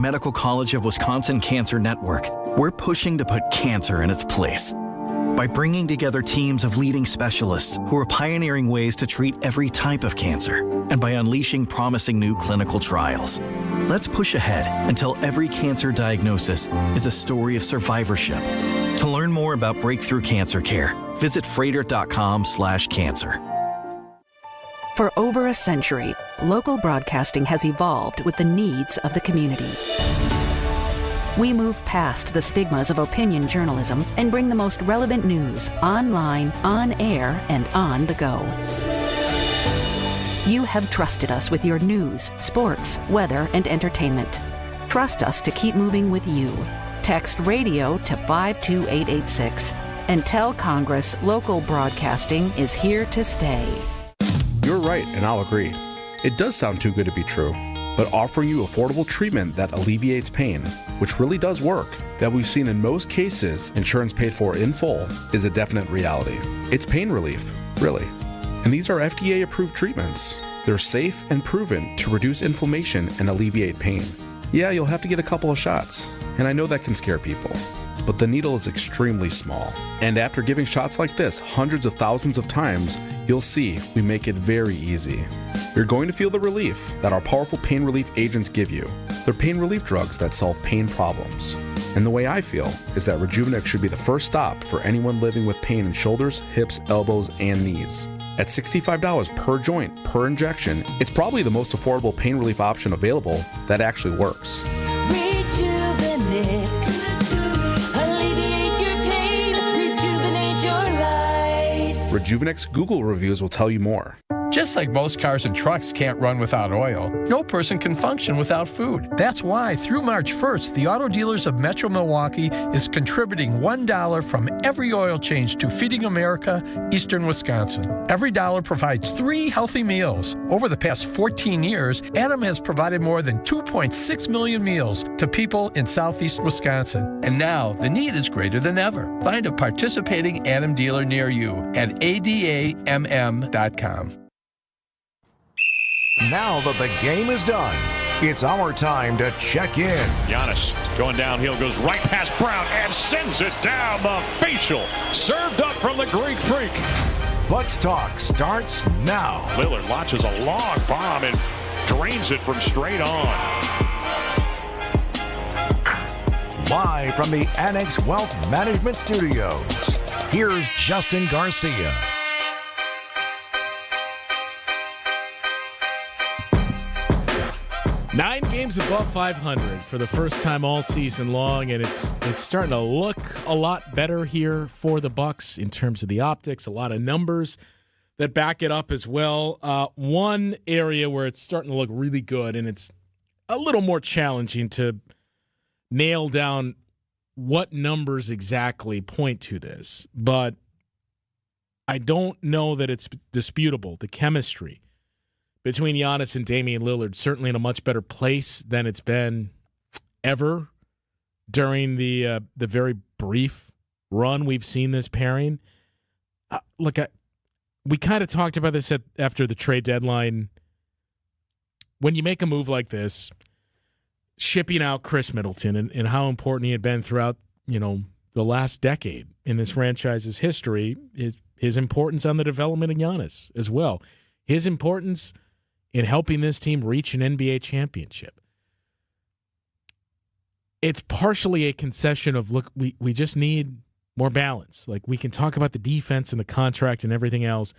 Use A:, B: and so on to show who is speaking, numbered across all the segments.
A: Medical College of Wisconsin Cancer Network, we're pushing to put cancer in its place. By bringing together teams of leading specialists who are pioneering ways to treat every type of cancer, and by unleashing promising new clinical trials. Let's push ahead until every cancer diagnosis is a story of survivorship. To learn more about breakthrough cancer care, visit freighter.com/cancer.
B: For over a century, local broadcasting has evolved with the needs of the community. We move past the stigmas of opinion journalism and bring the most relevant news online, on air, and on the go. You have trusted us with your news, sports, weather, and entertainment. Trust us to keep moving with you. Text radio to 52886 and tell Congress local broadcasting is here to stay.
C: You're right, and I'll agree. It does sound too good to be true. But offering you affordable treatment that alleviates pain, which really does work, that we've seen in most cases insurance paid for in full, is a definite reality. It's pain relief, really. And these are FDA-approved treatments. They're safe and proven to reduce inflammation and alleviate pain. Yeah, you'll have to get a couple of shots, and I know that can scare people. But the needle is extremely small. And after giving shots like this hundreds of thousands of times, you'll see we make it very easy. You're going to feel the relief that our powerful pain relief agents give you. They're pain relief drugs that solve pain problems. And the way I feel is that Rejuvenex should be the first stop for anyone living with pain in shoulders, hips, elbows, and knees. At $65 per joint, per injection, it's probably the most affordable pain relief option available that actually works.
D: Rejuvenex. Alleviate your pain. Rejuvenate your life.
C: Rejuvenex Google reviews will tell you more.
E: Just like most cars and trucks can't run without oil, no person can function without food. That's why through March 1st, the Auto Dealers of Metro Milwaukee is contributing $1 from every oil change to Feeding America, Eastern Wisconsin. Every dollar provides 3 healthy meals. Over the past 14 years, Adam has provided more than 2.6 million meals to people in southeast Wisconsin. And now the need is greater than ever. Find a participating Adam dealer near you at adamm.com.
F: Now that the game is done, it's our time to check in.
G: Giannis going downhill, goes right past Brown and sends it down the facial. Served up from the Greek Freak.
F: Bucks Talk starts now.
G: Lillard launches a long bomb and drains it from straight on.
F: Live from the Annex Wealth Management Studios, here's Justin Garcia.
H: Nine games above 500 for the first time all season long, and it's starting to look a lot better here for the Bucks in terms of the optics. A lot of numbers that back it up as well. One area where it's starting to look really good, and it's a little more challenging to nail down what numbers exactly point to this, but I don't know that it's disputable. The chemistry between Giannis and Damian Lillard certainly in a much better place than it's been ever during the very brief run we've seen this pairing. We kind of talked about this after the trade deadline. When you make a move like this, shipping out Chris Middleton and how important he had been throughout, the last decade in this franchise's history, his importance on the development of Giannis as well. His importance in helping this team reach an NBA championship. It's partially a concession of, look, we just need more balance. Like, we can talk about the defense and the contract and everything else,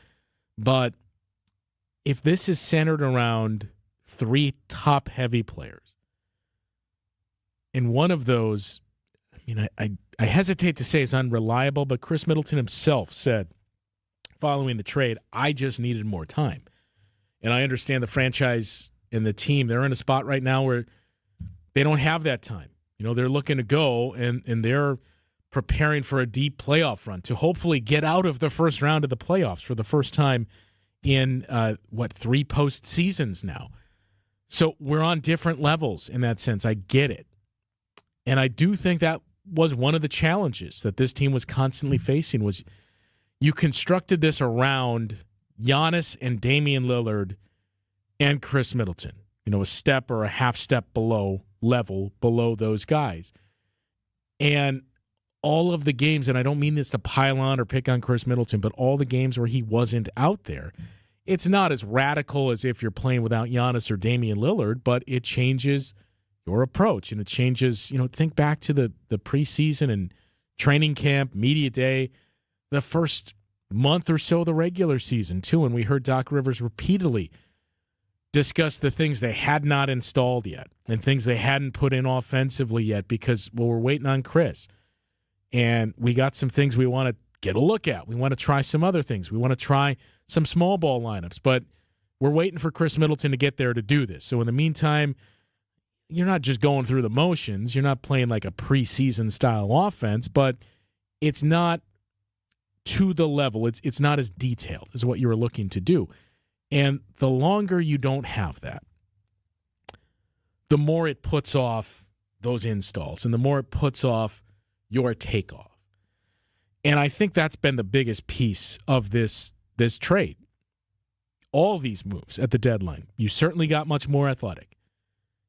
H: but if this is centered around 3 top-heavy players, and one of those, I hesitate to say is unreliable, but Chris Middleton himself said following the trade, I just needed more time. And I understand the franchise and the team, they're in a spot right now where they don't have that time. They're looking to go, and they're preparing for a deep playoff run to hopefully get out of the first round of the playoffs for the first time in, 3 postseasons now. So we're on different levels in that sense. I get it. And I do think that was one of the challenges that this team was constantly facing was you constructed this around Giannis and Damian Lillard and Chris Middleton, a step or a half step below level below those guys. And all of the games, and I don't mean this to pile on or pick on Chris Middleton, but all the games where he wasn't out there, it's not as radical as if you're playing without Giannis or Damian Lillard, but it changes your approach, and it changes, think back to the preseason and training camp, media day, the first month or so of the regular season, too, and we heard Doc Rivers repeatedly discuss the things they had not installed yet and things they hadn't put in offensively yet because, we're waiting on Chris. And we got some things we want to get a look at. We want to try some other things. We want to try some small ball lineups, but we're waiting for Chris Middleton to get there to do this. So in the meantime, you're not just going through the motions. You're not playing like a preseason style offense, but it's not to the level. It's not as detailed as what you were looking to do. And the longer you don't have that, the more it puts off those installs and the more it puts off your takeoff. And I think that's been the biggest piece of this trade. All these moves at the deadline. You certainly got much more athletic.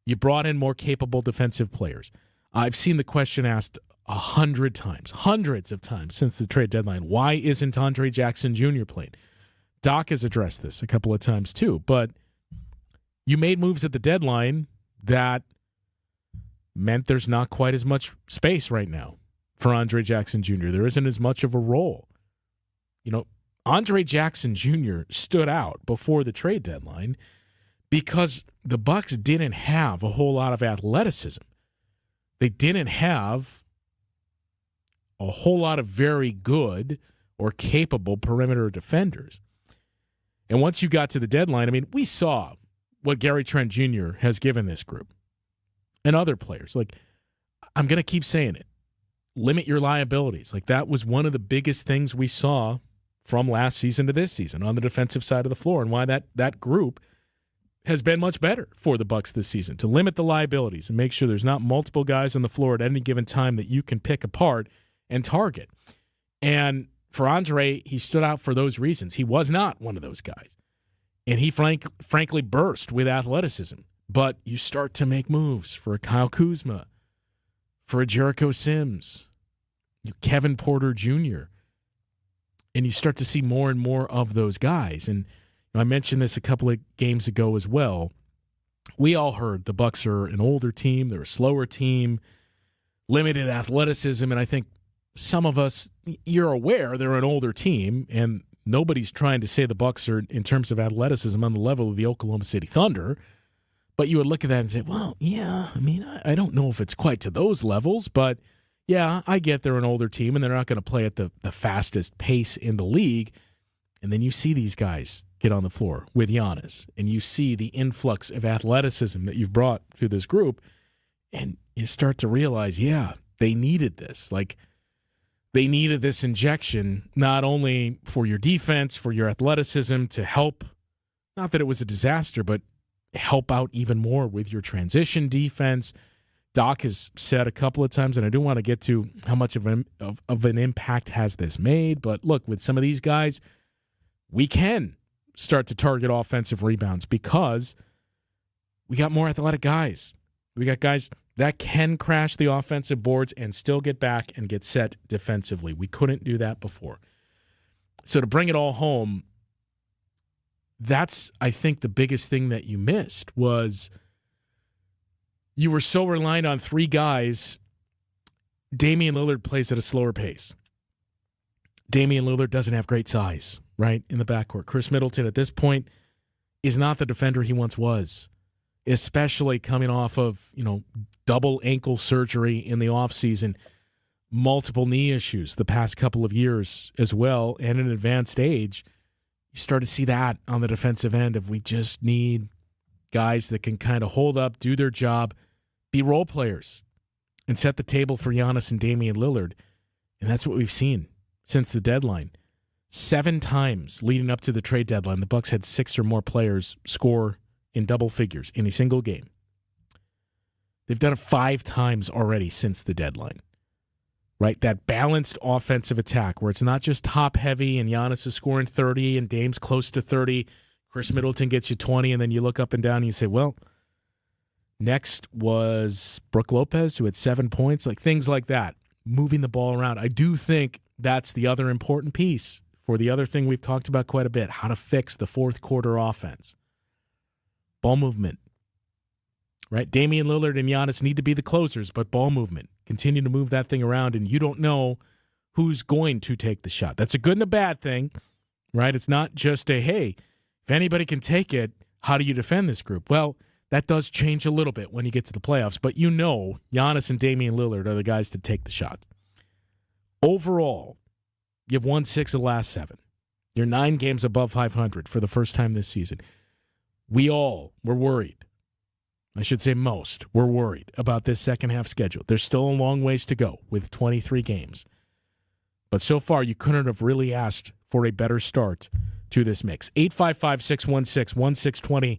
H: You brought in more capable defensive players. I've seen the question asked 100 times, hundreds of times since the trade deadline. Why isn't Andre Jackson Jr. playing? Doc has addressed this a couple of times too, but you made moves at the deadline that meant there's not quite as much space right now for Andre Jackson Jr. There isn't as much of a role. Andre Jackson Jr. stood out before the trade deadline because the Bucks didn't have a whole lot of athleticism. They didn't have a whole lot of very good or capable perimeter defenders. And once you got to the deadline, we saw what Gary Trent Jr. has given this group and other players. I'm going to keep saying it. Limit your liabilities. That was one of the biggest things we saw from last season to this season on the defensive side of the floor, and why that group has been much better for the Bucks this season, to limit the liabilities and make sure there's not multiple guys on the floor at any given time that you can pick apart and target. And for Andre, he stood out for those reasons. He was not one of those guys. And he frankly burst with athleticism. But you start to make moves for a Kyle Kuzma, for a Jericho Sims, Kevin Porter Jr., and you start to see more and more of those guys. And I mentioned this a couple of games ago as well. We all heard the Bucks are an older team, they're a slower team, limited athleticism, and I think some of us, you're aware they're an older team, and nobody's trying to say the Bucks are, in terms of athleticism, on the level of the Oklahoma City Thunder. But you would look at that and say, well, yeah, I don't know if it's quite to those levels, but yeah, I get they're an older team and they're not going to play at the fastest pace in the league. And then you see these guys get on the floor with Giannis, and you see the influx of athleticism that you've brought to this group, and you start to realize, yeah, they needed this. They needed this injection, not only for your defense, for your athleticism, to help, not that it was a disaster, but help out even more with your transition defense. Doc has said a couple of times, and I do want to get to how much of an impact has this made, but look, with some of these guys, we can start to target offensive rebounds because we got more athletic guys. We got guys that can crash the offensive boards and still get back and get set defensively. We couldn't do that before. So to bring it all home, that's, I think, the biggest thing that you missed was you were so reliant on three guys. Damian Lillard plays at a slower pace. Damian Lillard doesn't have great size, right, in the backcourt. Chris Middleton at this point is not the defender he once was, especially coming off of, double ankle surgery in the offseason, multiple knee issues the past couple of years as well, and an advanced age. You start to see that on the defensive end of we just need guys that can kind of hold up, do their job, be role players, and set the table for Giannis and Damian Lillard. And that's what we've seen since the deadline. 7 times leading up to the trade deadline, the Bucks had 6 or more players score in double figures in a single game. They've done it 5 times already since the deadline. Right? That balanced offensive attack where it's not just top heavy and Giannis is scoring 30 and Dame's close to 30. Chris Middleton gets you 20, and then you look up and down and you say, well, Next was Brooke Lopez, who had 7 points, like things like that, moving the ball around. I do think that's the other important piece for the other thing we've talked about quite a bit, how to fix the fourth quarter offense. Ball movement, right? Damian Lillard and Giannis need to be the closers, but ball movement. Continue to move that thing around, and you don't know who's going to take the shot. That's a good and a bad thing, right? It's not just a, hey, if anybody can take it, how do you defend this group? Well, that does change a little bit when you get to the playoffs, but you know Giannis and Damian Lillard are the guys to take the shot. Overall, you've won 6 of the last 7. You're 9 games above 500 for the first time this season. We all were worried. I should say most were worried about this second half schedule. There's still a long ways to go with 23 games. But so far, you couldn't have really asked for a better start to this mix. 855-616-1620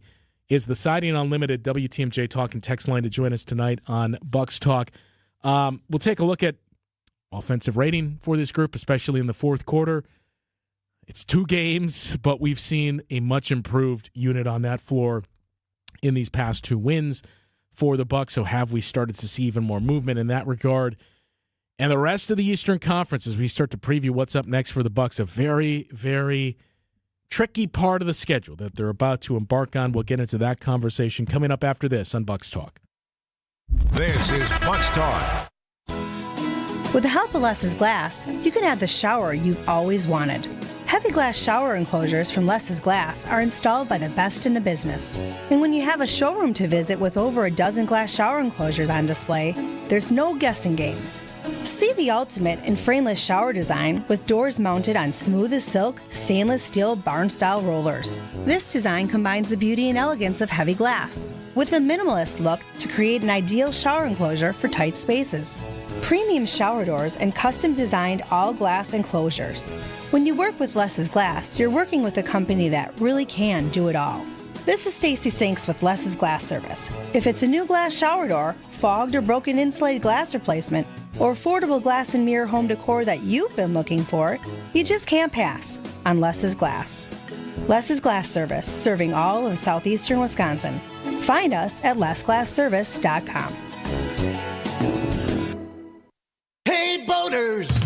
H: is the Siding Unlimited WTMJ Talk and text line to join us tonight on Bucks Talk. We'll take a look at offensive rating for this group, especially in the fourth quarter. It's 2 games, but we've seen a much improved unit on that floor in these past 2 wins for the Bucks. So have we started to see even more movement in that regard? And the rest of the Eastern Conference, as we start to preview what's up next for the Bucks, a very, very tricky part of the schedule that they're about to embark on. We'll get into that conversation coming up after this on Bucks Talk.
F: This is Bucks Talk.
I: With the help of Less's Glass, you can have the shower you've always wanted. Heavy glass shower enclosures from Less's Glass are installed by the best in the business. And when you have a showroom to visit with over a dozen glass shower enclosures on display, there's no guessing games. See the ultimate in frameless shower design with doors mounted on smooth as silk, stainless steel barn-style rollers. This design combines the beauty and elegance of heavy glass with a minimalist look to create an ideal shower enclosure for tight spaces. Premium shower doors and custom-designed all-glass enclosures. When you work with Less's Glass, you're working with a company that really can do it all. This is Stacy Sinks with Less's Glass Service. If it's a new glass shower door, fogged or broken insulated glass replacement, or affordable glass and mirror home decor that you've been looking for, you just can't pass on Less's Glass. Less's Glass Service, serving all of southeastern Wisconsin. Find us at lessglassservice.com.
J: Hey, boaters!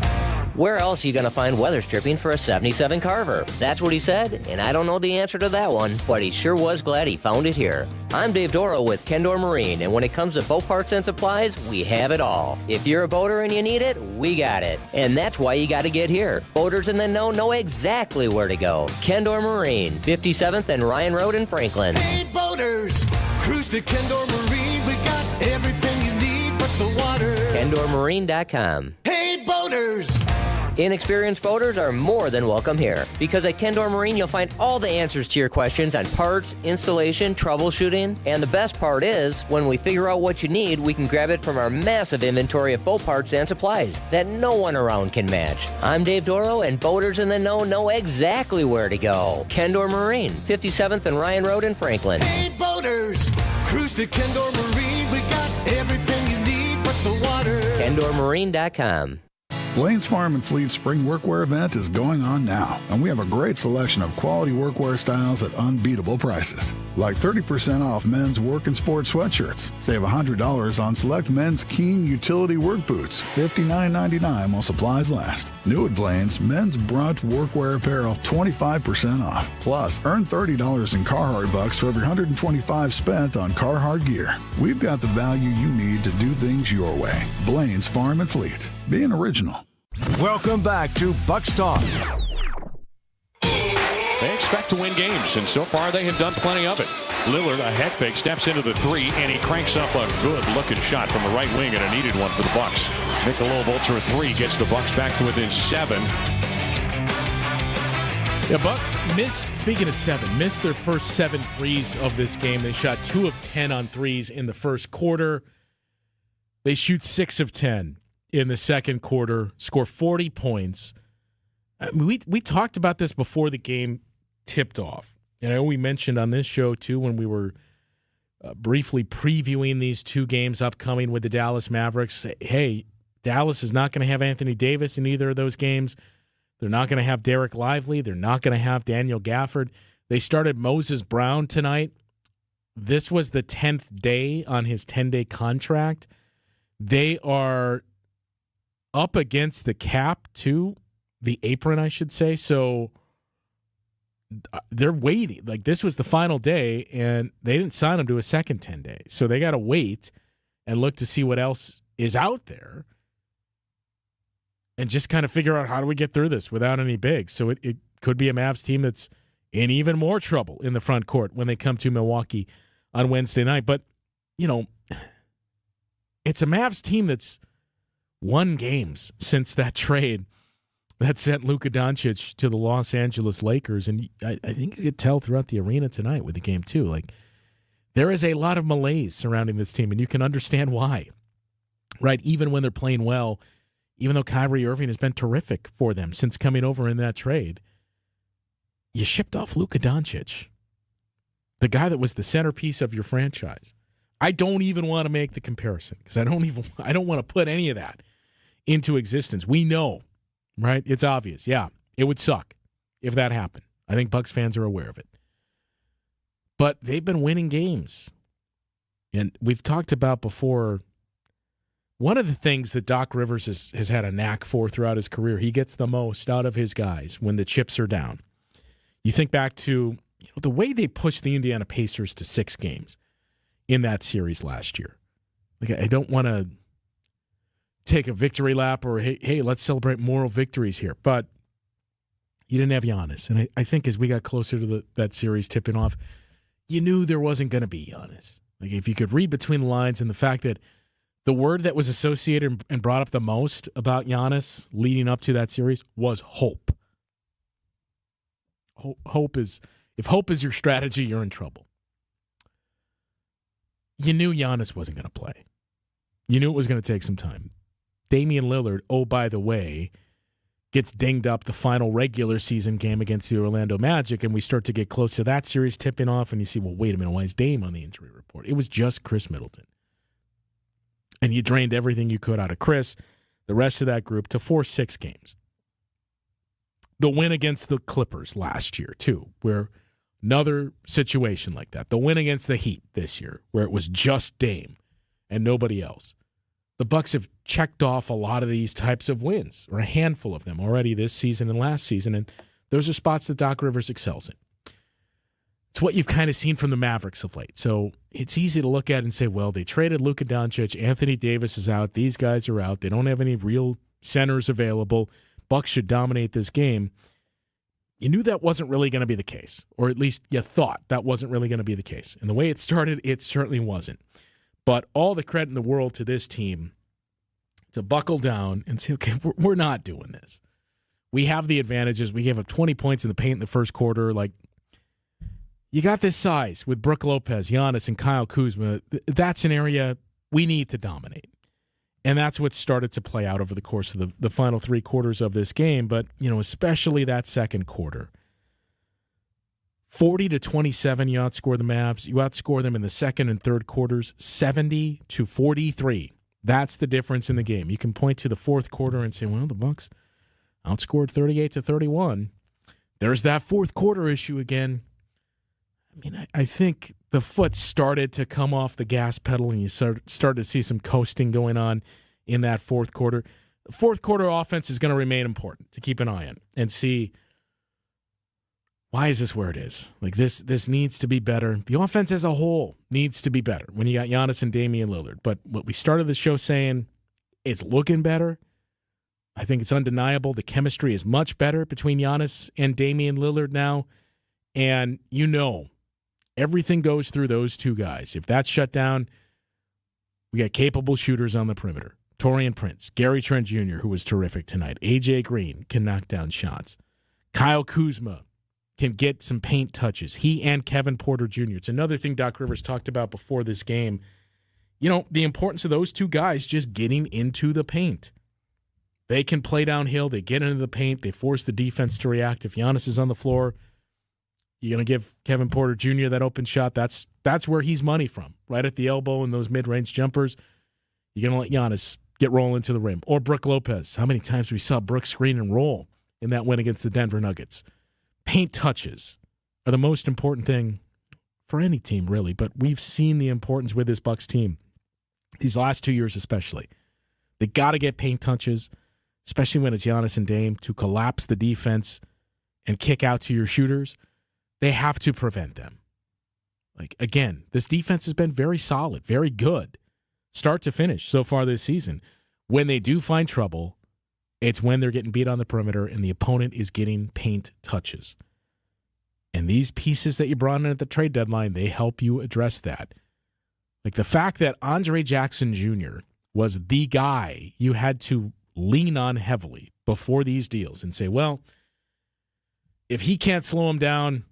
K: Where else are you going to find weather stripping for a 77 Carver? That's what he said, and I don't know the answer to that one, but he sure was glad he found it here. I'm Dave Doro with Kendor Marine, and when it comes to boat parts and supplies, we have it all. If you're a boater and you need it, we got it. And that's why you got to get here. Boaters in the know exactly where to go. Kendor Marine, 57th and Ryan Road in Franklin.
J: Hey, boaters! Cruise to Kendor Marine. We got everything you need but the water.
K: KendorMarine.com.
J: Hey, boaters!
K: Inexperienced boaters are more than welcome here, because at Kendor Marine you'll find all the answers to your questions on parts, installation, troubleshooting, and the best part is, when we figure out what you need, we can grab it from our massive inventory of boat parts and supplies that no one around can match. I'm Dave Doro, and boaters in the know exactly where to go. Kendor Marine, 57th and Ryan Road in Franklin.
J: Hey, boaters! Cruise to Kendor Marine. We got everything you need but the water.
K: KendorMarine.com.
L: Blaine's Farm and Fleet Spring Workwear event is going on now, and we have a great selection of quality workwear styles at unbeatable prices. Like 30% off men's work and sport sweatshirts. Save $100 on select men's Keen utility work boots, $59.99 while supplies last. New at Blaine's, men's Brunt workwear apparel, 25% off. Plus, earn $30 in Carhartt bucks for every $125 spent on Carhartt gear. We've got the value you need to do things your way. Blaine's Farm and Fleet. Being original.
F: Welcome back to Bucks Talk.
G: They expect to win games, and so far they have done plenty of it. Lillard, a head fake, steps into the 3, and he cranks up a good-looking shot from the right wing, and a needed one for the Bucks. Michelob Ultra 3 gets the Bucks back to within 7.
H: Yeah, Bucks speaking of 7, missed their first 7 threes of this game. They shot 2 of 10 on threes in the first quarter. They shoot 6 of 10 in the second quarter, score 40 points. We talked about this before the game tipped off. And I know we mentioned on this show, too, when we were briefly previewing these 2 games upcoming with the Dallas Mavericks, hey, Dallas is not going to have Anthony Davis in either of those games. They're not going to have Derek Lively. They're not going to have Daniel Gafford. They started Moses Brown tonight. this was the 10th day on his 10-day contract. They are up against the cap, too, the apron, I should say. So they're waiting. Like, this was the final day, and they didn't sign him to a second 10 days. So they got to wait and look to see what else is out there and just kind of figure out how do we get through this without any bigs. So it could be a Mavs team that's in even more trouble in the front court when they come to Milwaukee on Wednesday night. But, you know, it's a Mavs team that's won games since that trade that sent Luka Doncic to the Los Angeles Lakers. And I think you could tell throughout the arena tonight with the game, too. Like, there is a lot of malaise surrounding this team, and you can understand why, right? Even when they're playing well, even though Kyrie Irving has been terrific for them since coming over in that trade, you shipped off Luka Doncic, the guy that was the centerpiece of your franchise. I don't even want to make the comparison because I don't want to put any of that into existence. We know, right? It's obvious. Yeah, it would suck if that happened. I think Bucks fans are aware of it. But they've been winning games. And we've talked about before, one of the things that Doc Rivers has had a knack for throughout his career, he gets the most out of his guys when the chips are down. You think back to the way they pushed the Indiana Pacers to 6 games in that series last year. Like, I don't want to take a victory lap or, hey, let's celebrate moral victories here. But you didn't have Giannis. And I think as we got closer to that series tipping off, you knew there wasn't going to be Giannis. Like, if you could read between the lines and the fact that the word that was associated and brought up the most about Giannis leading up to that series was hope. If hope is your strategy, you're in trouble. You knew Giannis wasn't going to play. You knew it was going to take some time. Damian Lillard, oh, by the way, gets dinged up the final regular season game against the Orlando Magic, and we start to get close to that series tipping off, and you see, well, wait a minute, why is Dame on the injury report? It was just Chris Middleton. And you drained everything you could out of Chris, the rest of that group, to force 6 games. The win against the Clippers last year, too, where another situation like that. The win against the Heat this year, where it was just Dame and nobody else. The Bucks have checked off a lot of these types of wins, or a handful of them already this season and last season, and those are spots that Doc Rivers excels in. It's what you've kind of seen from the Mavericks of late. So it's easy to look at and say, well, they traded Luka Doncic, Anthony Davis is out, these guys are out, they don't have any real centers available, Bucks should dominate this game. You knew that wasn't really going to be the case, or at least you thought that wasn't really going to be the case. And the way it started, it certainly wasn't. But all the credit in the world to this team to buckle down and say, okay, we're not doing this. We have the advantages. We gave up 20 points in the paint in the first quarter. Like, you got this size with Brook Lopez, Giannis, and Kyle Kuzma. That's an area we need to dominate. And that's what started to play out over the course of the final 3 quarters of this game. But, especially that second quarter. 40-27, you outscore the Mavs. You outscore them in the second and third quarters, 70-43. That's the difference in the game. You can point to the fourth quarter and say, well, the Bucks outscored 38-31. There's that fourth quarter issue again. I mean, I think the foot started to come off the gas pedal and you started to see some coasting going on in that fourth quarter. The fourth quarter offense is going to remain important to keep an eye on and see, why is this where it is? Like, this needs to be better. The offense as a whole needs to be better when you got Giannis and Damian Lillard. But what we started the show saying, it's looking better. I think it's undeniable. The chemistry is much better between Giannis and Damian Lillard now. And everything goes through those two guys. If that's shut down, we got capable shooters on the perimeter. Taurean Prince, Gary Trent Jr., who was terrific tonight. A.J. Green can knock down shots. Kyle Kuzma can get some paint touches. He and Kevin Porter Jr. It's another thing Doc Rivers talked about before this game. The importance of those two guys just getting into the paint. They can play downhill. They get into the paint. They force the defense to react. If Giannis is on the floor, you're going to give Kevin Porter Jr. that open shot. That's where he's money from, right at the elbow in those mid-range jumpers. You're going to let Giannis get rolling to the rim. Or Brook Lopez. How many times we saw Brook screen and roll in that win against the Denver Nuggets? Paint touches are the most important thing for any team really, but we've seen the importance with this Bucks team these last 2 years especially. They got to get paint touches, especially when it's Giannis and Dame, to collapse the defense and kick out to your shooters. They have to prevent them. Like, again, this defense has been very solid, very good, start to finish so far this season. When they do find trouble, it's when they're getting beat on the perimeter and the opponent is getting paint touches. And these pieces that you brought in at the trade deadline, they help you address that. Like the fact that Andre Jackson Jr. was the guy you had to lean on heavily before these deals and say, well, if he can't slow him down,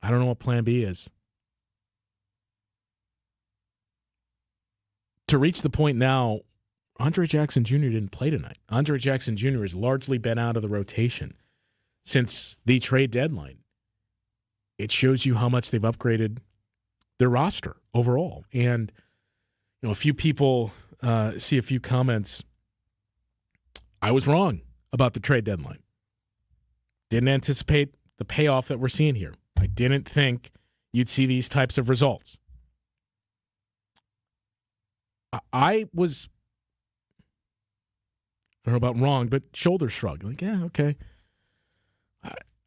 H: I don't know what plan B is. To reach the point now, Andre Jackson Jr. didn't play tonight. Andre Jackson Jr. has largely been out of the rotation since the trade deadline. It shows you how much they've upgraded their roster overall. And, you know, a few people see a few comments. I was wrong about the trade deadline. Didn't anticipate the payoff that we're seeing here. I didn't think you'd see these types of results. I was, I don't know about wrong, but shoulder shrug. Like, yeah, okay.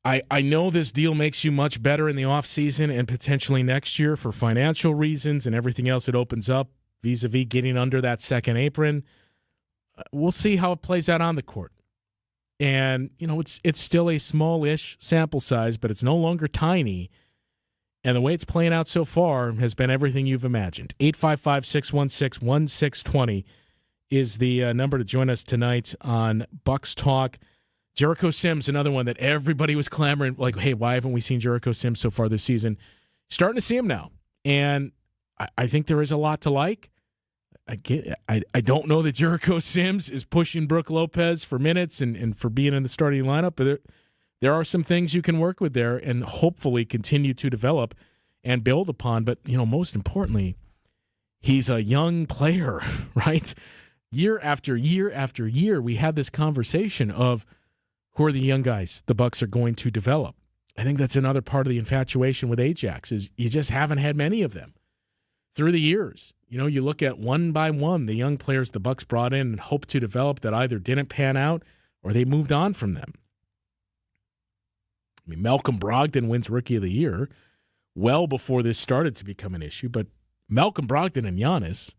H: I know this deal makes you much better in the offseason and potentially next year for financial reasons and everything else it opens up vis-a-vis getting under that second apron. We'll see how it plays out on the court. And, you know, it's still a smallish sample size, but it's no longer tiny. And the way it's playing out so far has been everything you've imagined. 855-616-1620 is the number to join us tonight on Bucks Talk. Jericho Sims, another one that everybody was clamoring, like, hey, why haven't we seen Jericho Sims so far this season? Starting to see him now. And I think there is a lot to like. I don't know that Jericho Sims is pushing Brook Lopez for minutes and for being in the starting lineup, but there are some things you can work with there and hopefully continue to develop and build upon. But, you know, most importantly, he's a young player, right? Year after year after year, we had this conversation of who are the young guys the Bucks are going to develop. I think that's another part of the infatuation with Ajax is you just haven't had many of them through the years. You know, you look at one by one the young players the Bucks brought in and hoped to develop that either didn't pan out or they moved on from them. I mean, Malcolm Brogdon wins Rookie of the Year well before this started to become an issue, but Malcolm Brogdon and Giannis,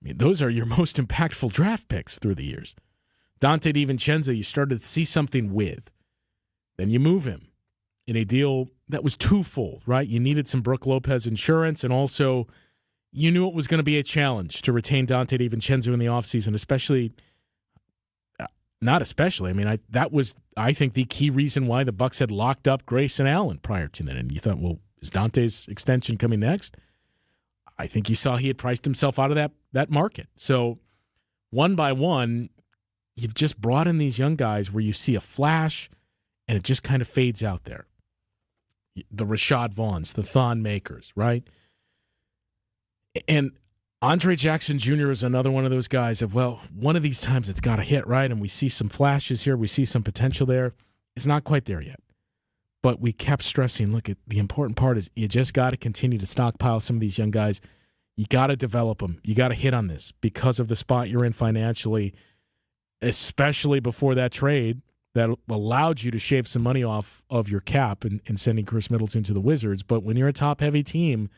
H: I mean, those are your most impactful draft picks through the years. Dante DiVincenzo, you started to see something with. Then you move him in a deal that was twofold, right? You needed some Brook Lopez insurance, and also you knew it was going to be a challenge to retain Dante DiVincenzo in the offseason, especially not especially. I mean, that was, I think, the key reason why the Bucks had locked up Grayson Allen prior to that. And you thought, well, is Dante's extension coming next? I think you saw he had priced himself out of that market. So one by one, you've just brought in these young guys where you see a flash and it just kind of fades out there. The Rashad Vaughns, the Thon Makers, right? And Andre Jackson Jr. is another one of those guys of, well, one of these times it's got to hit, right? And we see some flashes here. We see some potential there. It's not quite there yet. But we kept stressing, look, the important part is you just got to continue to stockpile some of these young guys. You got to develop them. You got to hit on this because of the spot you're in financially, especially before that trade that allowed you to shave some money off of your cap and sending Chris Middleton to the Wizards. But when you're a top-heavy team,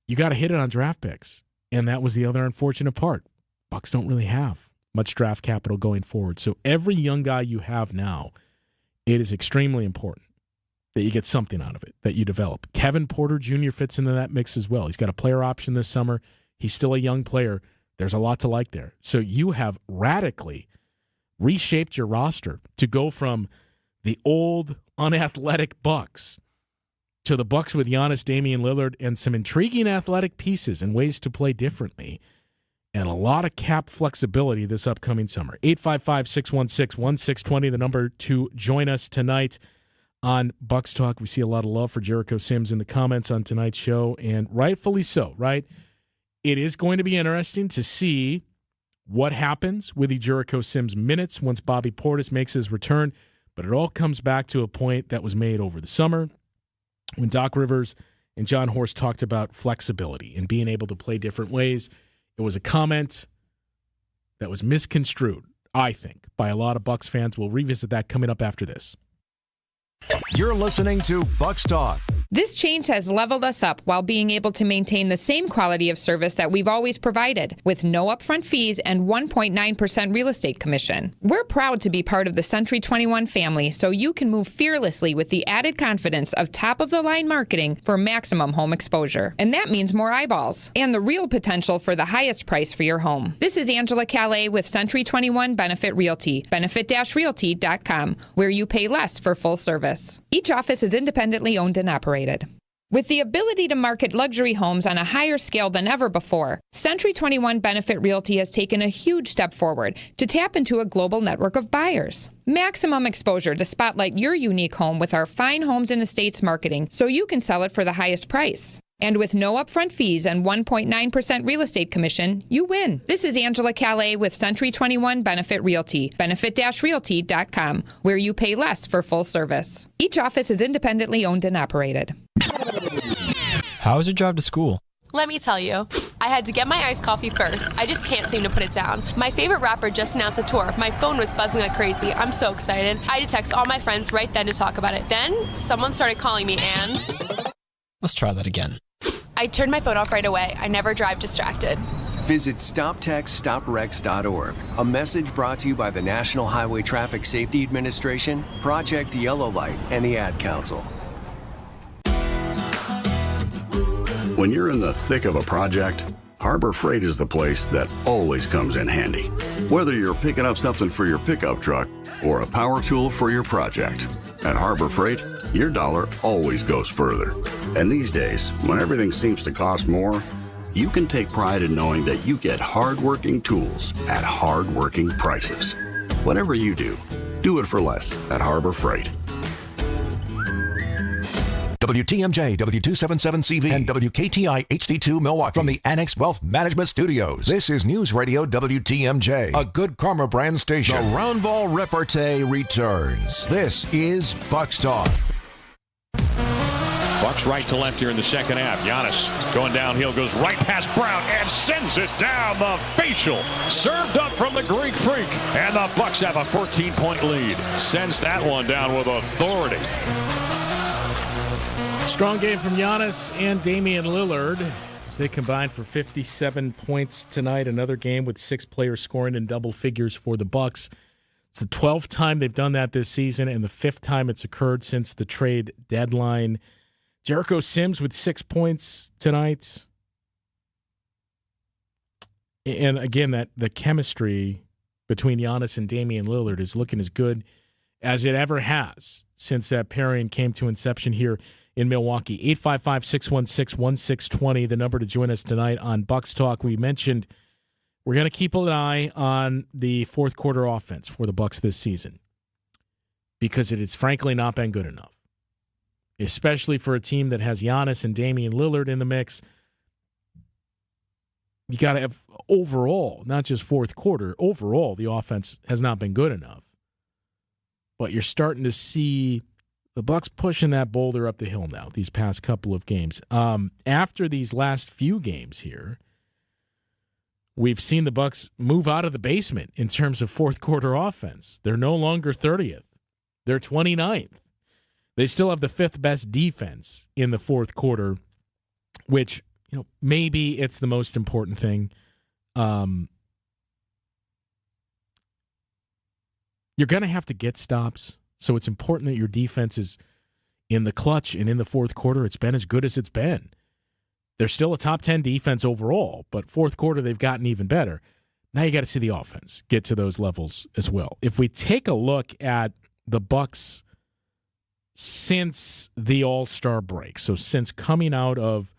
H: you got to hit it on draft picks. And that was the other unfortunate part. Bucks don't really have much draft capital going forward. So every young guy you have now, it is extremely important that you get something out of it, that you develop. Kevin Porter Jr. fits into that mix as well. He's got a player option this summer. He's still a young player. There's a lot to like there. So you have radically reshaped your roster to go from the old, unathletic Bucks to the Bucks with Giannis, Damian Lillard, and some intriguing athletic pieces and ways to play differently, and a lot of cap flexibility this upcoming summer. 855-616-1620, the number to join us tonight on Bucks Talk. We see a lot of love for Jericho Sims in the comments on tonight's show, and rightfully so, right? It is going to be interesting to see what happens with the Jericho Sims minutes once Bobby Portis makes his return, but it all comes back to a point that was made over the summer when Doc Rivers And John Horst talked about flexibility and being able to play different ways. It was a comment that was misconstrued, I think, by a lot of Bucs fans. We'll revisit that coming up after this.
F: You're listening to Bucs Talk.
M: This change has leveled us up while being able to maintain the same quality of service that we've always provided, with no upfront fees and 1.9% real estate commission. We're proud to be part of the Century 21 family, so you can move fearlessly with the added confidence of top-of-the-line marketing for maximum home exposure. And that means more eyeballs and the real potential for the highest price for your home. This is Angela Calais with Century 21 Benefit Realty, benefit-realty.com, where you pay less for full service. Each office is independently owned and operated. With the ability to market luxury homes on a higher scale than ever before, Century 21 Benefit Realty has taken a huge step forward to tap into a global network of buyers. Maximum exposure to spotlight your unique home with our fine homes and estates marketing so you can sell it for the highest price. And with no upfront fees and 1.9% real estate commission, you win. This is Angela Calais with Century 21 Benefit Realty, benefit-realty.com, where you pay less for full service. Each office is independently owned and operated.
N: How was your drive to school?
O: Let me tell you, I had to get my iced coffee first. I just can't seem to put it down. My favorite rapper just announced a tour. My phone was buzzing like crazy. I'm so excited. I had to text all my friends right then to talk about it. Then someone started calling me and...
N: Let's try that again.
O: I turned my phone off right away. I never drive distracted.
P: Visit StopTextStopWrecks.org. A message brought to you by the National Highway Traffic Safety Administration, Project Yellow Light, and the Ad Council.
Q: When you're in the thick of a project, Harbor Freight is the place that always comes in handy. Whether you're picking up something for your pickup truck or a power tool for your project, at Harbor Freight, your dollar always goes further. And these days, when everything seems to cost more, you can take pride in knowing that you get hard-working tools at hard-working prices. Whatever you do, do it for less at Harbor Freight.
F: WTMJ, W277CV, and WKTI HD2 Milwaukee from the Annex Wealth Management Studios. This is News Radio WTMJ, a good karma brand station. The round ball repartee returns. This is Bucs Talk.
G: Bucs right to left here in the second half. Giannis going downhill, goes right past Brown and sends it down the facial. Served up from the Greek Freak. And the Bucs have a 14-point lead. Sends that one down with authority.
H: Strong game from Giannis and Damian Lillard as they combined for 57 points tonight. Another game with 6 players scoring in double figures for the Bucs. It's the 12th time they've done that this season and the 5th time it's occurred since the trade deadline. Jericho Sims with 6 points tonight. And again, that the chemistry between Giannis and Damian Lillard is looking as good as it ever has since that pairing came to inception here in Milwaukee. 855-616-1620, the number to join us tonight on Bucs Talk. We mentioned we're going to keep an eye on the fourth quarter offense for the Bucs this season because it has frankly not been good enough, especially for a team that has Giannis and Damian Lillard in the mix. You got to have overall, not just fourth quarter, overall the offense has not been good enough. But you're starting to see the Bucs pushing that boulder up the hill now these past couple of games. After these last few games here, we've seen the Bucs move out of the basement in terms of fourth quarter offense. They're no longer 30th. They're 29th. They still have the 5th best defense in the fourth quarter, which, you know, maybe it's the most important thing. You're going to have to get stops. So it's important that your defense is in the clutch and in the fourth quarter. It's been as good as it's been. They're still a top 10 defense overall, but fourth quarter they've gotten even better. Now you got to see the offense get to those levels as well. If we take a look at the Bucs since the All-Star break, so since coming out of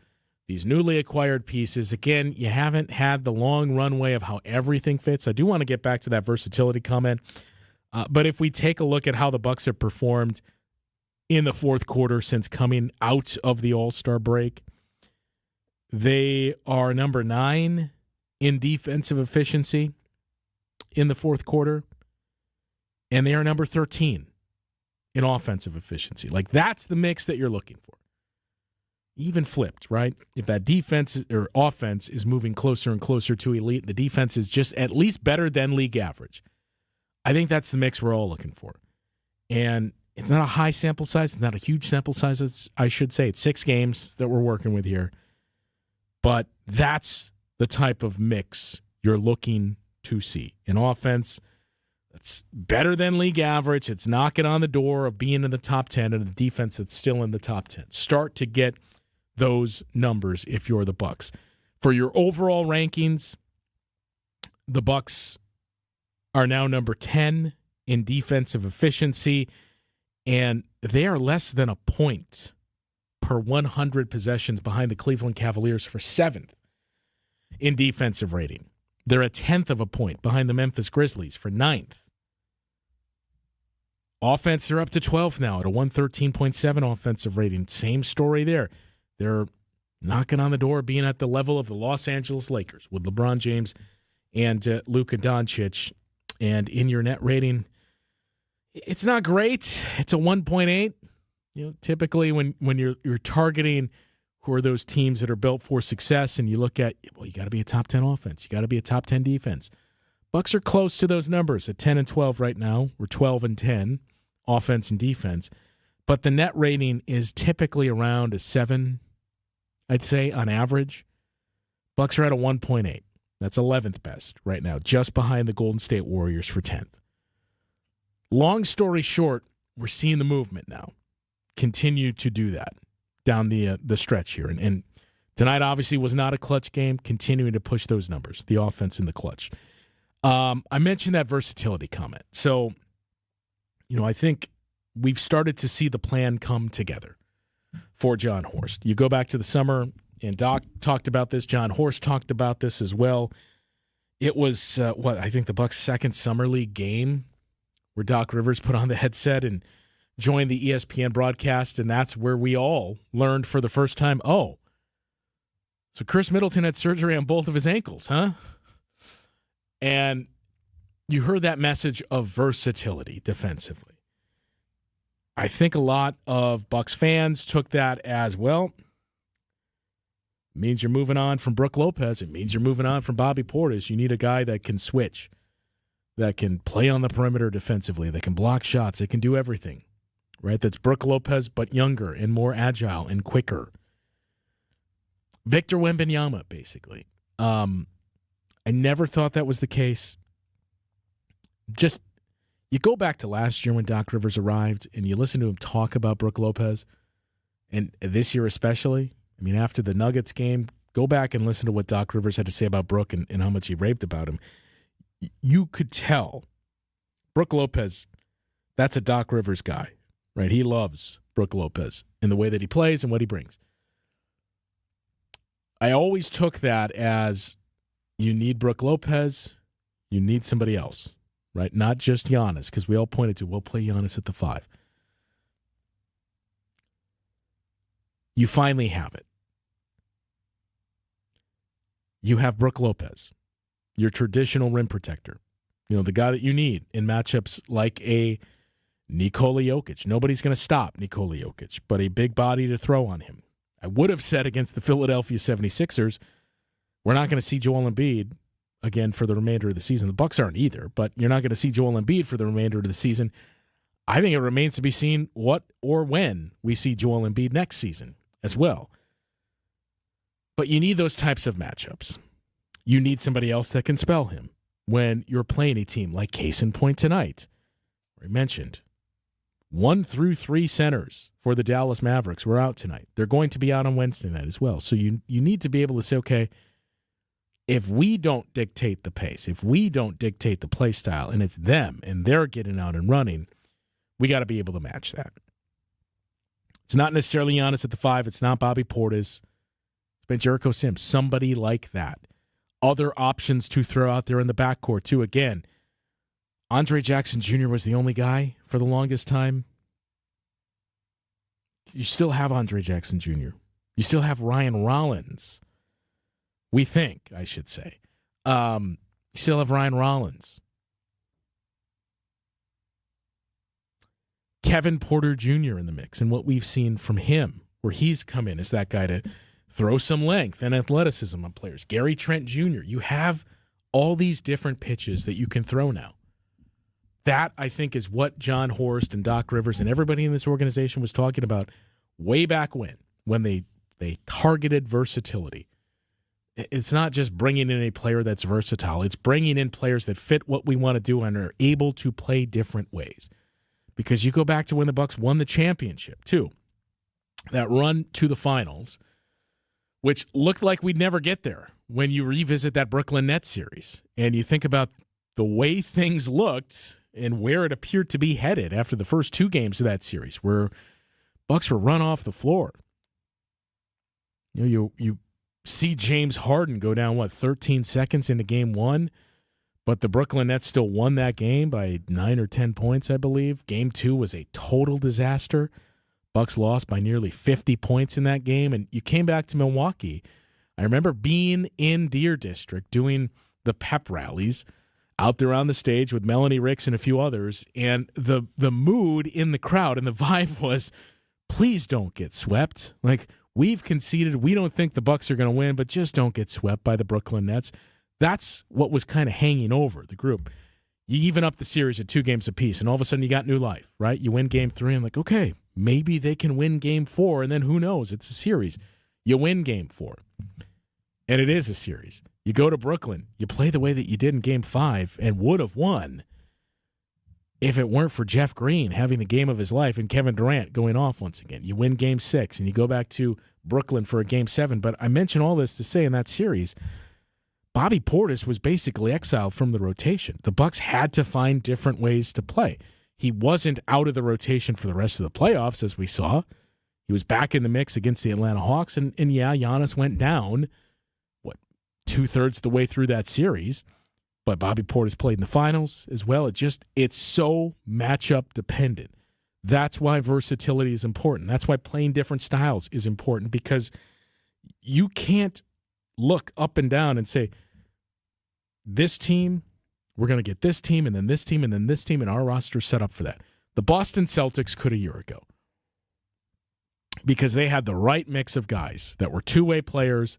H: these newly acquired pieces, again, you haven't had the long runway of how everything fits. I do want to get back to that versatility comment. But if we take a look at how the Bucs have performed in the fourth quarter since coming out of the All-Star break, they are number 9 in defensive efficiency in the fourth quarter, and they are number 13 in offensive efficiency. Like, that's the mix that you're looking for. even flipped, right? If that defense or offense is moving closer and closer to elite, the defense is just at least better than league average. I think that's the mix we're all looking for. And it's not a high sample size. It's not a huge sample size, I should say. It's 6 games that we're working with here. But that's the type of mix you're looking to see. An offense that's better than league average. It's knocking on the door of being in the top 10, and a defense that's still in the top 10. Start to get those numbers if you're the Bucs. For your overall rankings, the Bucs are now number 10 in defensive efficiency, and they are less than a point per 100 possessions behind the Cleveland Cavaliers for 7th in defensive rating. They're a 10th of a point behind the Memphis Grizzlies for 9th. Offense, they're up to 12th now at a 113.7 offensive rating. Same story there. They're knocking on the door, being at the level of the Los Angeles Lakers with LeBron James and Luka Doncic. And in your net rating, it's not great. It's a 1.8. You know, typically when you're targeting who are those teams that are built for success, and you look at, well, you got to be a top 10 offense. You got to be a top 10 defense. Bucs are close to those numbers at 10 and 12 right now. We're 12 and 10, offense and defense. But the net rating is typically around a 7, I'd say, on average. Bucs are at a 1.8. That's 11th best right now, just behind the Golden State Warriors for 10th. Long story short, we're seeing the movement now continue to do that down the stretch here. And tonight obviously was not a clutch game, continuing to push those numbers, the offense in the clutch. I mentioned that versatility comment. So, I think we've started to see the plan come together for John Horst. You go back to the summer, and Doc talked about this. John Horst talked about this as well. It was, I think the Bucs' second Summer League game where Doc Rivers put on the headset and joined the ESPN broadcast, and that's where we all learned for the first time, so Chris Middleton had surgery on both of his ankles, huh? And you heard that message of versatility defensively. I think a lot of Bucs fans took that as, well, it means you're moving on from Brook Lopez. It means you're moving on from Bobby Portis. You need a guy that can switch, that can play on the perimeter defensively, that can block shots, that can do everything, right? That's Brook Lopez, but younger and more agile and quicker. Victor Wembanyama, basically. I never thought that was the case. Just, you go back to last year when Doc Rivers arrived and you listen to him talk about Brook Lopez, and this year especially. I mean, after the Nuggets game, go back and listen to what Doc Rivers had to say about Brook and how much he raved about him. You could tell Brook Lopez, that's a Doc Rivers guy, right? He loves Brook Lopez and the way that he plays and what he brings. I always took that as, you need Brook Lopez, you need somebody else, right? Not just Giannis, because we all pointed to, we'll play Giannis at the 5. You finally have it. You have Brook Lopez, your traditional rim protector, the guy that you need in matchups like a Nikola Jokic. Nobody's going to stop Nikola Jokic, but a big body to throw on him. I would have said against the Philadelphia 76ers, we're not going to see Joel Embiid again for the remainder of the season. The Bucs aren't either, but you're not going to see Joel Embiid for the remainder of the season. I think it remains to be seen what or when we see Joel Embiid next season as well. But you need those types of matchups. You need somebody else that can spell him when you're playing a team like case in point tonight. I mentioned 1 through 3 centers for the Dallas Mavericks were out tonight. They're going to be out on Wednesday night as well. So you need to be able to say, okay, if we don't dictate the pace, if we don't dictate the play style, and it's them and they're getting out and running, we got to be able to match that. It's not necessarily Giannis at the 5. It's not Bobby Portis. It's been Jericho Sims, somebody like that. Other options to throw out there in the backcourt, too. Again, Andre Jackson Jr. was the only guy for the longest time. You still have Andre Jackson Jr. You still have Ryan Rollins. We think, I should say. You still have Ryan Rollins. Kevin Porter Jr. in the mix, and what we've seen from him where he's come in as that guy to throw some length and athleticism on players. Gary Trent Jr., you have all these different pitches that you can throw now. That, I think, is what John Horst and Doc Rivers and everybody in this organization was talking about way back when they targeted versatility. It's not just bringing in a player that's versatile. It's bringing in players that fit what we want to do and are able to play different ways. Because you go back to when the Bucks won the championship, too. That run to the finals, which looked like we'd never get there when you revisit that Brooklyn Nets series. And you think about the way things looked and where it appeared to be headed after the first two games of that series, where Bucks were run off the floor. You see James Harden go down, 13 seconds into game one, but the Brooklyn Nets still won that game by 9 or 10 points, I believe. Game two was a total disaster. Bucks lost by nearly 50 points in that game, and you came back to Milwaukee. I remember being in Deer District doing the pep rallies out there on the stage with Melanie Ricks and a few others, and the mood in the crowd and the vibe was, please don't get swept. Like, we've conceded. We don't think the Bucks are going to win, but just don't get swept by the Brooklyn Nets. That's what was kind of hanging over the group. You even up the series at 2 games apiece, and all of a sudden you got new life, right? You win game 3, and like, okay, maybe they can win game 4, and then who knows? It's a series. You win game 4, and it is a series. You go to Brooklyn, you play the way that you did in game 5 and would have won if it weren't for Jeff Green having the game of his life and Kevin Durant going off once again. You win game 6, and you go back to Brooklyn for a game 7. But I mention all this to say in that series, Bobby Portis was basically exiled from the rotation. The Bucks had to find different ways to play. He wasn't out of the rotation for the rest of the playoffs, as we saw. He was back in the mix against the Atlanta Hawks, and yeah, Giannis went down, 2/3 the way through that series. But Bobby Portis played in the finals as well. It's so matchup dependent. That's why versatility is important. That's why playing different styles is important, because you can't look up and down and say, this team, we're going to get this team, and then this team, and then this team, and our roster's set up for that. The Boston Celtics could a year ago, because they had the right mix of guys that were two-way players,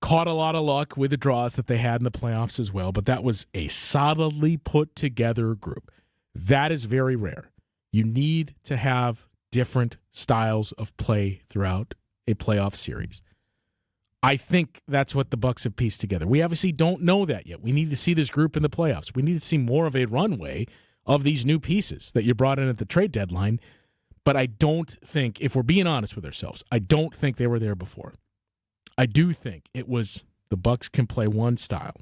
H: caught a lot of luck with the draws that they had in the playoffs as well, but that was a solidly put together group. That is very rare. You need to have different styles of play throughout a playoff series. I think that's what the Bucks have pieced together. We obviously don't know that yet. We need to see this group in the playoffs. We need to see more of a runway of these new pieces that you brought in at the trade deadline. But I don't think, if we're being honest with ourselves, I don't think they were there before. I do think it was the Bucks can play one style.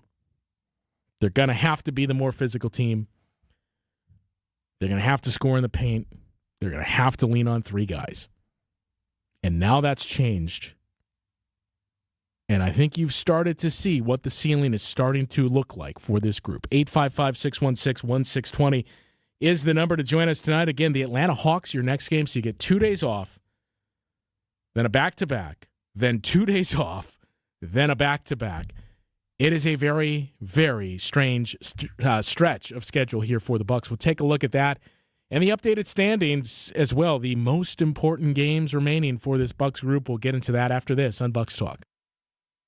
H: They're going to have to be the more physical team. They're going to have to score in the paint. They're going to have to lean on 3 guys. And now that's changed. And I think you've started to see what the ceiling is starting to look like for this group. 855-616-1620 is the number to join us tonight. Again, the Atlanta Hawks, your next game, so you get 2 days off, then a back-to-back, then 2 days off, then a back-to-back. It is a very, very strange stretch of schedule here for the Bucks. We'll take a look at that and the updated standings as well. The most important games remaining for this Bucks group. We'll get into that after this on Bucks Talk.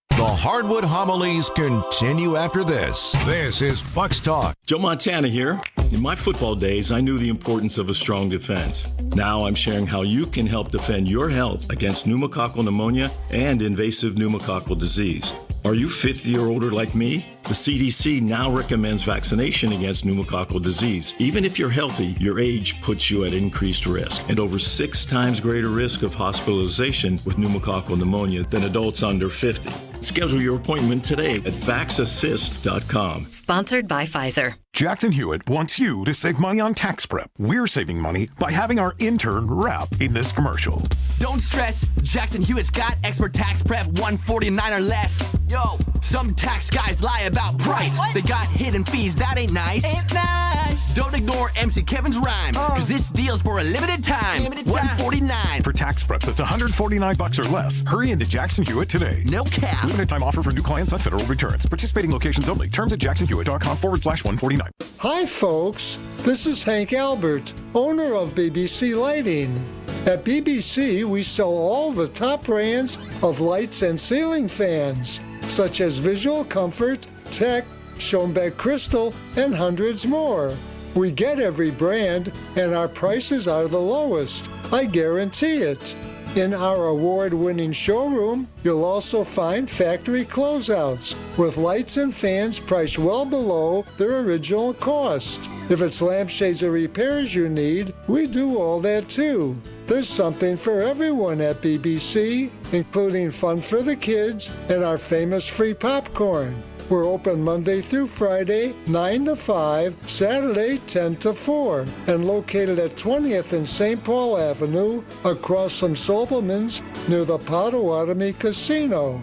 F: The Hardwood Homilies continue after this. This is Bucks Talk.
R: Joe Montana here. In my football days, I knew the importance of a strong defense. Now I'm sharing how you can help defend your health against pneumococcal pneumonia and invasive pneumococcal disease. Are you 50 or older like me? The CDC now recommends vaccination against pneumococcal disease. Even if you're healthy, your age puts you at increased risk and over 6 times greater risk of hospitalization with pneumococcal pneumonia than adults under 50. Schedule your appointment today at vaxassist.com.
S: Sponsored by Pfizer.
T: Jackson Hewitt wants you to save money on tax prep. We're saving money by having our intern rap in this commercial.
U: Don't stress, Jackson Hewitt's got expert tax prep, $149 or less. Yo, some tax guys lie about price. They got hidden fees, that ain't nice. Ain't nice. Don't ignore MC Kevin's rhyme, cause this deal's for a limited time. $149.
T: For tax prep that's $149 or less, hurry into Jackson Hewitt today.
U: No cap.
T: Limited time offer for new clients on federal returns. Participating locations only. Terms at jacksonhewitt.com/149.
V: Hi, folks.
S: This is Hank Albert, owner of BBC Lighting. At BBC, we sell all the top brands of lights and ceiling fans, such as Visual Comfort, Tech, Schoenbeck Crystal, and hundreds more. We get every brand, and our prices are the lowest. I guarantee it. In our award-winning showroom, you'll also find factory closeouts with lights and fans priced well below their original cost. If it's lampshades or repairs you need, we do all that too. There's something for everyone at BBC, including fun for the kids and our famous free popcorn. We're open Monday through Friday, 9 to 5, Saturday, 10 to 4, and located at 20th and St. Paul Avenue, across from Sobelman's, near the Potawatomi Casino.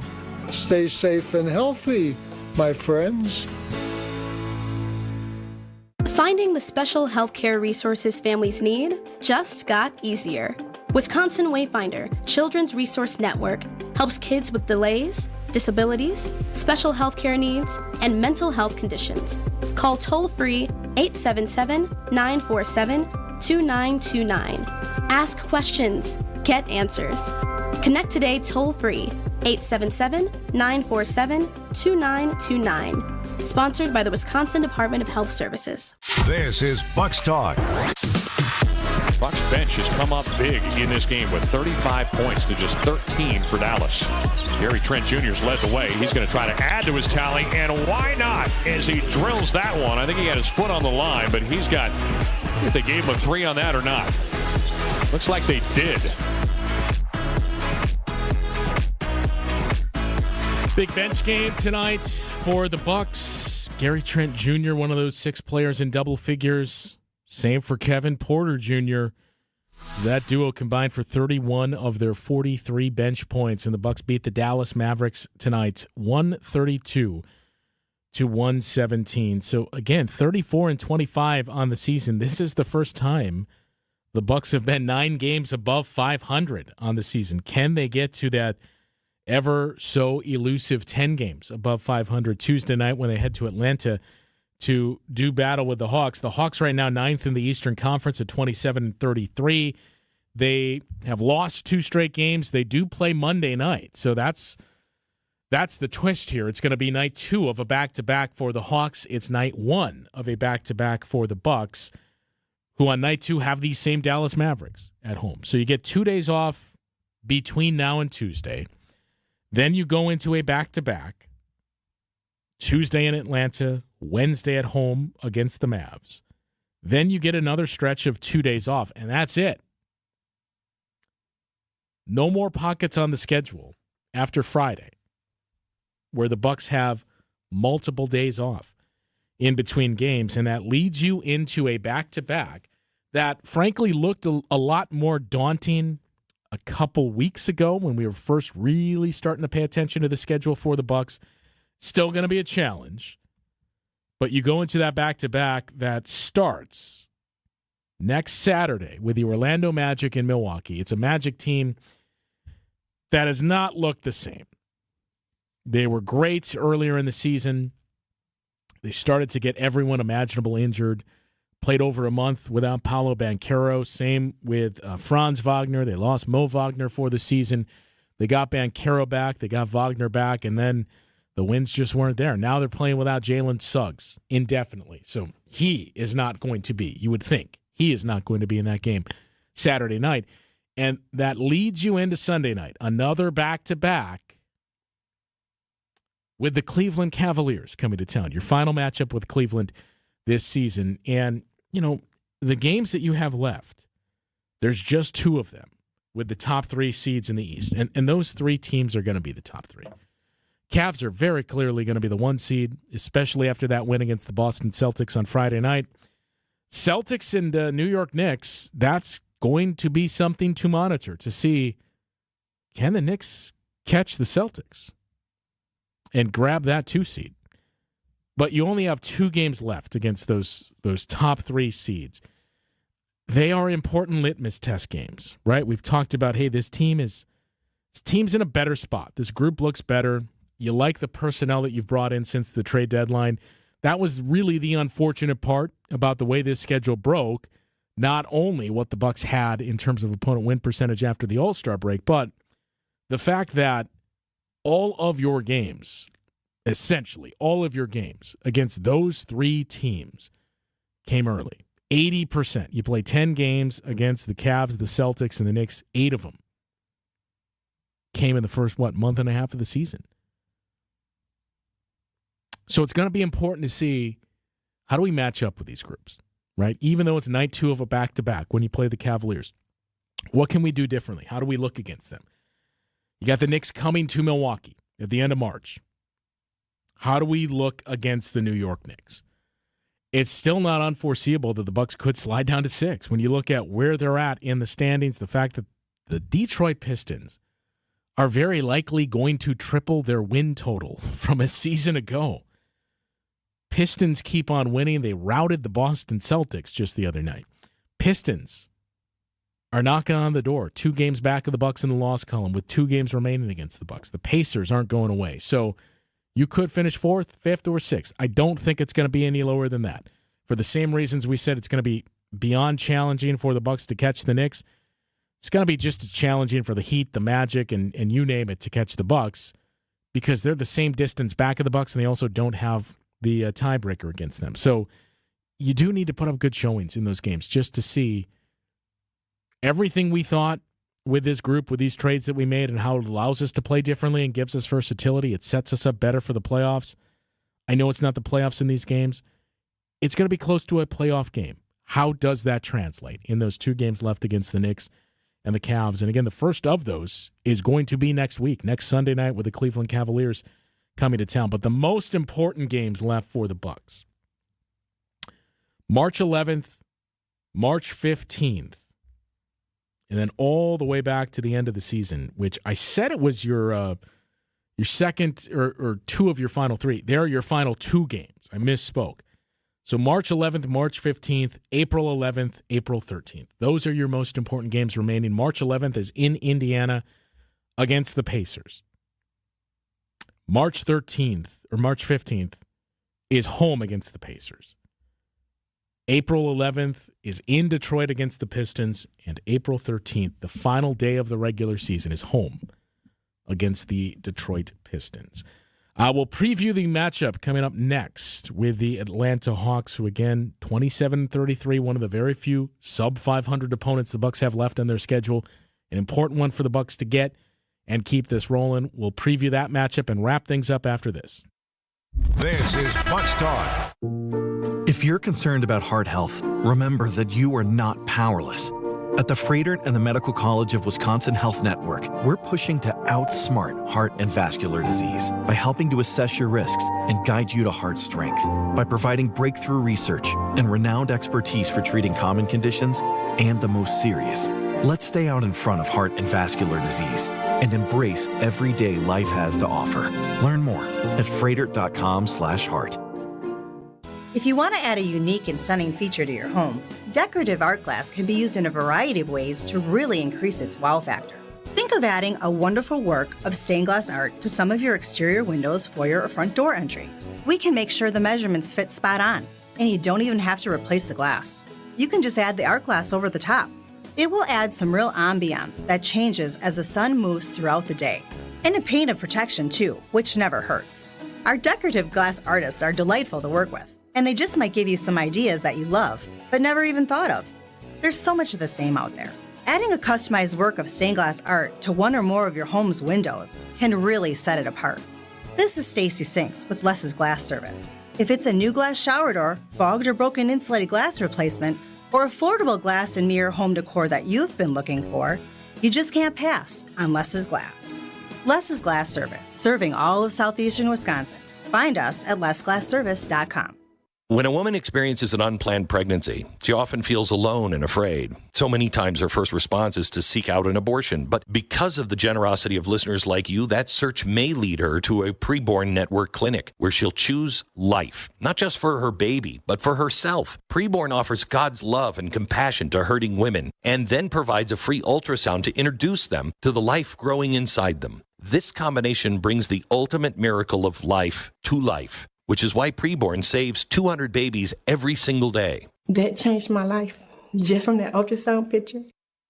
S: Stay safe and healthy, my friends.
V: Finding the special healthcare resources families need just got easier. Wisconsin Wayfinder, Children's Resource Network, helps kids with delays, disabilities, special healthcare needs, and mental health conditions. Call toll-free 877-947-2929. Ask questions. Get answers. Connect today toll-free 877-947-2929. Sponsored by the Wisconsin Department of Health Services.
F: This is Bucks Talk.
G: Bucks bench has come up big in this game with 35 points to just 13 for Dallas. Gary Trent Jr.'s led the way. He's going to try to add to his tally, and why not as he drills that one. I think he had his foot on the line, but he's got, if they gave him a 3 on that or not. Looks like they did.
H: Big bench game tonight for the Bucks. Gary Trent Jr., one of those 6 players in double figures. Same for Kevin Porter Jr. That duo combined for 31 of their 43 bench points, and the Bucks beat the Dallas Mavericks tonight 132 to 117. So again, 34-25 on the season. This is the first time the Bucks have been 9 games above 500 on the season. Can they get to that ever so elusive 10 games above 500 Tuesday night when they head to Atlanta to do battle with the Hawks? The Hawks right now 9th in the Eastern Conference at 27-33. They have lost 2 straight games. They do play Monday night, so that's the twist here. It's going to be night 2 of a back-to-back for the Hawks. It's night 1 of a back-to-back for the Bucks, who on night 2 have these same Dallas Mavericks at home. So you get 2 days off between now and Tuesday. Then you go into a back-to-back, Tuesday in Atlanta, Wednesday at home against the Mavs. Then you get another stretch of 2 days off, and that's it. No more pockets on the schedule after Friday, where the Bucks have multiple days off in between games, and that leads you into a back-to-back that, frankly, looked a lot more daunting a couple weeks ago when we were first really starting to pay attention to the schedule for the Bucks. Still going to be a challenge, but you go into that back-to-back that starts next Saturday with the Orlando Magic in Milwaukee. It's a Magic team that has not looked the same. They were great earlier in the season. They started to get everyone imaginable injured. Played over a month without Paolo Banchero. Same with Franz Wagner. They lost Mo Wagner for the season. They got Banchero back. They got Wagner back. And then the wins just weren't there. Now they're playing without Jalen Suggs indefinitely. So he is not going to be, you would think, he is not going to be in that game Saturday night. And that leads you into Sunday night. Another back-to-back with the Cleveland Cavaliers coming to town. Your final matchup with Cleveland this season. And, you know, the games that you have left, there's just 2 of them with the top 3 seeds in the East. And those 3 teams are going to be the top 3. Cavs are very clearly going to be the 1 seed, especially after that win against the Boston Celtics on Friday night. Celtics and New York Knicks, that's going to be something to monitor to see, can the Knicks catch the Celtics and grab that 2 seed? But you only have 2 games left against those top 3 seeds. They are important litmus test games, right? We've talked about, hey, this team's in a better spot. This group looks better. You like the personnel that you've brought in since the trade deadline. That was really the unfortunate part about the way this schedule broke. Not only what the Bucs had in terms of opponent win percentage after the All-Star break, but the fact that all of your games, essentially all of your games against those three teams came early. 80%. You play 10 games against the Cavs, the Celtics, and the Knicks. 8 of them came in the first, month and a half of the season. So it's going to be important to see how do we match up with these groups, right? Even though it's night 2 of a back-to-back when you play the Cavaliers. What can we do differently? How do we look against them? You got the Knicks coming to Milwaukee at the end of March. How do we look against the New York Knicks? It's still not unforeseeable that the Bucs could slide down to 6. When you look at where they're at in the standings, the fact that the Detroit Pistons are very likely going to triple their win total from a season ago. Pistons keep on winning. They routed the Boston Celtics just the other night. Pistons are knocking on the door, 2 games back of the Bucs in the loss column with 2 games remaining against the Bucs. The Pacers aren't going away. So you could finish 4th, 5th, or 6th. I don't think it's going to be any lower than that. For the same reasons we said it's going to be beyond challenging for the Bucs to catch the Knicks, it's going to be just as challenging for the Heat, the Magic, and you name it to catch the Bucs because they're the same distance back of the Bucs and they also don't have the tiebreaker against them. So you do need to put up good showings in those games just to see everything we thought with this group, with these trades that we made and how it allows us to play differently and gives us versatility. It sets us up better for the playoffs. I know it's not the playoffs in these games. It's going to be close to a playoff game. How does that translate in those 2 games left against the Knicks and the Cavs? And again, the first of those is going to be next week, next Sunday night with the Cleveland Cavaliers coming to town. But the most important games left for the Bucs: March 11th, March 15th, and then all the way back to the end of the season, which I said it was your second or 2 of your final 3. They're your final 2 games. I misspoke. So March 11th, March 15th, April 11th, April 13th. Those are your most important games remaining. March 11th is in Indiana against the Pacers. March 13th or March 15th is home against the Pacers. April 11th is in Detroit against the Pistons, and April 13th, the final day of the regular season, is home against the Detroit Pistons. We'll preview the matchup coming up next with the Atlanta Hawks, who again, 27-33, one of the very few sub-500 opponents the Bucs have left on their schedule. An important one for the Bucs to get and keep this rolling. We'll preview that matchup and wrap things up after this.
F: This is Bucs Talk.
A: If you're concerned about heart health, remember that you are not powerless. At the Froedtert and the Medical College of Wisconsin Health Network, we're pushing to outsmart heart and vascular disease by helping to assess your risks and guide you to heart strength, by providing breakthrough research and renowned expertise for treating common conditions and the most serious. Let's stay out in front of heart and vascular disease and embrace every day life has to offer. Learn more at froedtert.com/heart.
I: If you want to add a unique and stunning feature to your home, decorative art glass can be used in a variety of ways to really increase its wow factor. Think of adding a wonderful work of stained glass art to some of your exterior windows, foyer, or front door entry. We can make sure the measurements fit spot on, and you don't even have to replace the glass. You can just add the art glass over the top. It will add some real ambiance that changes as the sun moves throughout the day. And a paint of protection too, which never hurts. Our decorative glass artists are delightful to work with, and they just might give you some ideas that you love, but never even thought of. There's so much of the same out there. Adding a customized work of stained glass art to one or more of your home's windows can really set it apart. This is Stacy Sinks with Les's Glass Service. If it's a new glass shower door, fogged or broken insulated glass replacement, or affordable glass and mirror home decor that you've been looking for, you just can't pass on Les's Glass. Les's Glass Service, serving all of southeastern Wisconsin. Find us at lesglassservice.com.
B: When a woman experiences an unplanned pregnancy, she often feels alone and afraid. So many times her first response is to seek out an abortion. But because of the generosity of listeners like you, that search may lead her to a preborn network clinic where she'll choose life, not just for her baby, but for herself. Preborn offers God's love and compassion to hurting women and then provides a free ultrasound to introduce them to the life growing inside them. This combination brings the ultimate miracle of life to life. which is why Preborn saves 200 babies every single day.
C: That changed my life. Just from that ultrasound picture,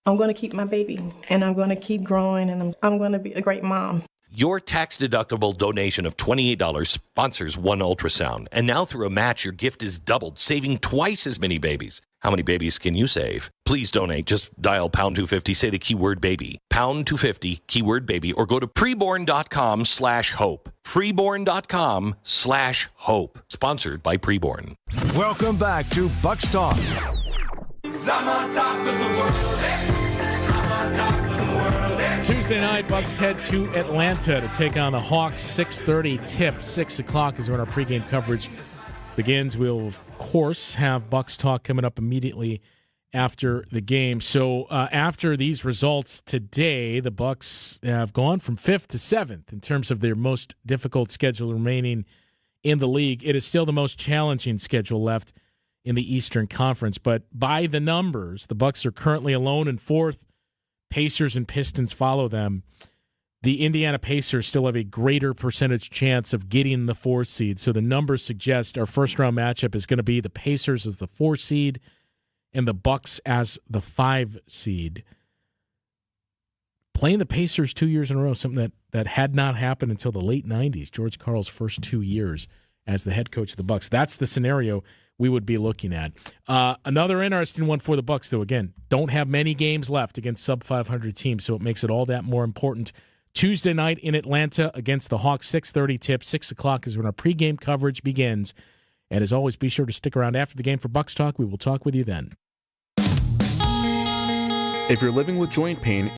C: I'm going to keep my baby, and I'm going to keep growing, and I'm going to be a great mom.
B: Your tax-deductible donation of $28 sponsors one ultrasound. And now through a match, your gift is doubled, saving twice as many babies. How many babies can you save? Please donate. Just dial pound 250, say the keyword baby. Pound 250, keyword baby, or go to preborn.com/hope. Preborn.com/hope. Sponsored by Preborn.
F: Welcome back to Bucks Talk.
J: I'm on top of the world. I'm on top of the world.
H: Tuesday night, Bucks head to Atlanta to take on the Hawks. 6:30 tip. 6 o'clock is when our pregame coverage begins. We'll, of course, have Bucks Talk coming up immediately after the game. So after these results today, the Bucks have gone from 5th to 7th in terms of their most difficult schedule remaining in the league. It is still the most challenging schedule left in the Eastern Conference. But by the numbers, the Bucks are currently alone in 4th. Pacers and Pistons follow them. The Indiana Pacers still have a greater percentage chance of getting the 4th seed. So the numbers suggest our first-round matchup is going to be the Pacers as the 4 seed and the Bucks as the 5 seed. Playing the Pacers 2 years in a row, something that had not happened until the late 90s, George Karl's first 2 years as the head coach of the Bucks. That's the scenario we would be looking at. Another interesting one for the Bucks, though. Again, don't have many games left against sub-500 teams, so it makes it all that more important. Tuesday night in Atlanta against the Hawks, 6:30 tip. 6 o'clock is when our pregame coverage begins. And as always, be sure to stick around after the game for Bucks Talk. We will talk with you then.
D: If you're living with joint pain,